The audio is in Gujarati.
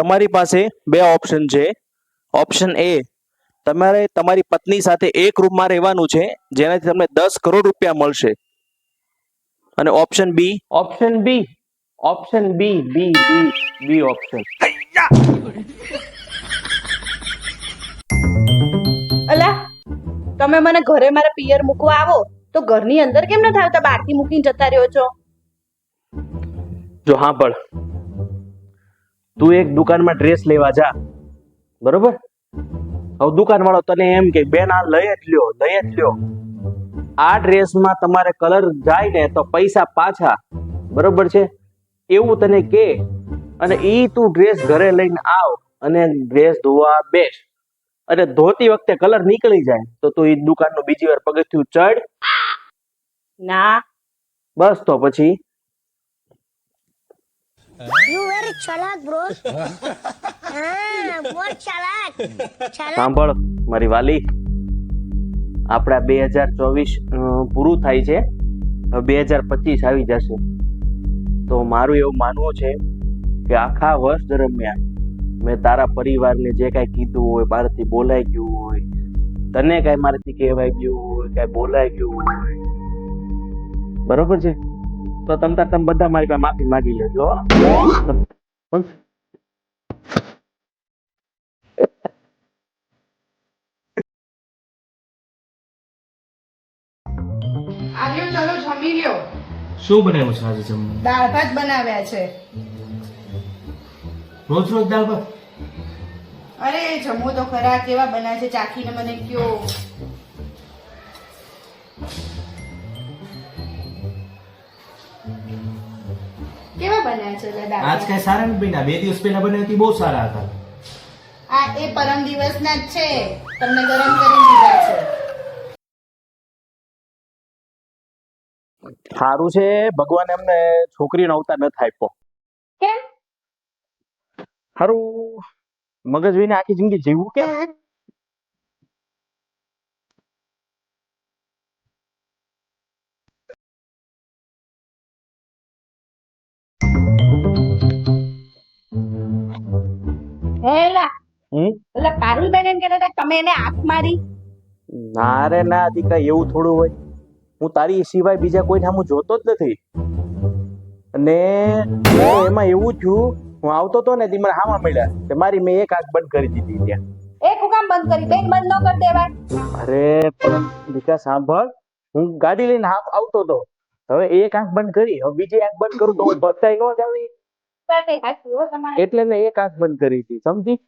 તમારી પાસે બે ઓપ્શન છે. ઓપ્શન એ, તમારે તમારી પત્ની સાથે એક રૂમમાં રહેવાનું છે જેનાથી તમને 10 કરોડ રૂપિયા મળશે. અને ઓપ્શન બી ઓપ્શન. અલા, તમે મને ઘરે મારા પિયર મૂકવા આવો તો ઘરની અંદર કેમ ન થાવતા, બહારથી મૂકીને જતા રહ્યો છો? જો સાંભળ, તું એક દુકાનમાં ડ્રેસ લેવા જા, બરોબર? હવે દુકાન વાળો તને એમ કે બેન આ લઈ જ લ્યો. આ ડ્રેસમાં તમારે કલર જાય ને તો પૈસા પાછા, બરોબર છે? એવું તને કે અને ઈ તું ડ્રેસ ઘરે લઈને આવ અને ડ્રેસ ધોવા બેસ અને ધોતી વખતે કલર નીકળી જાય તો તું ઈ દુકાનનું બીજી વાર પગથિયું ચડ? ના. બસ તો પછી You very chalak, bro. बहुत चालाक. સાંભળ મારી વાલી, આપણા 2024 પૂરું થાય છે, હવે 2025 આવી જશે. તો મારું એવું માનવું છે કે આખા વર્ષ દરમિયાન મેં તારા પરિવારને જે કાંઈ કીધું હોય, મારાથી બોલાઈ ગયું હોય, તને કાંઈ મારાથી કહેવાય ગયું હોય, કાંઈ બોલાઈ ગયું હોય, બરોબર છે? તો તમે બધા મારી પાસે માફી માંગી લેજો. આવ્યો, ચલો જમી લ્યો. શું બનાવ્યું છે આજે જમવાનું? દાળ ભાત બનાવ્યા છે. રોજ રોજ દાળ ભાત? અરે જમો તો ખરા, કેવા બનાવે છે ચાખીને મને કયો. કેવા બનાવ્યા છે દાળ આજ ભાત? કઈ સારા નથી બન્યા. 2 દિવસ પહેલા બનાવી હતી, બહુ સારા હતા. આ એ પરમ દિવસના જ છે, તમને ગરમ કરી દીધા છે. સારું છે, ભગવાન એમને છોકરીનો અવતાર નથી આપ્યો. કેમ? સારું, મગજ વિના આખી જિંદગી જીવવું કેમ? હેલા હમ? એટલે પારુલબેન એમ કહેતા હતા તમે એને આંખ મારી. ના રે ના, દીકા એવું થોડું હોય. હું તારી સિવાય બીજા કોઈ સામું જોતો જ નથી. અને એમાં એવું થયું, હું આવતો હતો ને તે મને હામાં મળ્યા કે મારી મેં એક આંખ બંધ કરી દીધી ત્યાં. એક હુકામ બંધ કરી, બેન બંધ ન કરી દેવાય. અરે પણ દીકા સાંભળ, હું ગાડી લઈને આવતો હતો, હવે એક આંખ બંધ કરી, હવે બીજી આંખ બંધ કરું તો હું ભટકાઈ ન જાવી, સાચી હો તમારે. એટલે મેં એક આંખ બંધ કરી હતી, સમજી?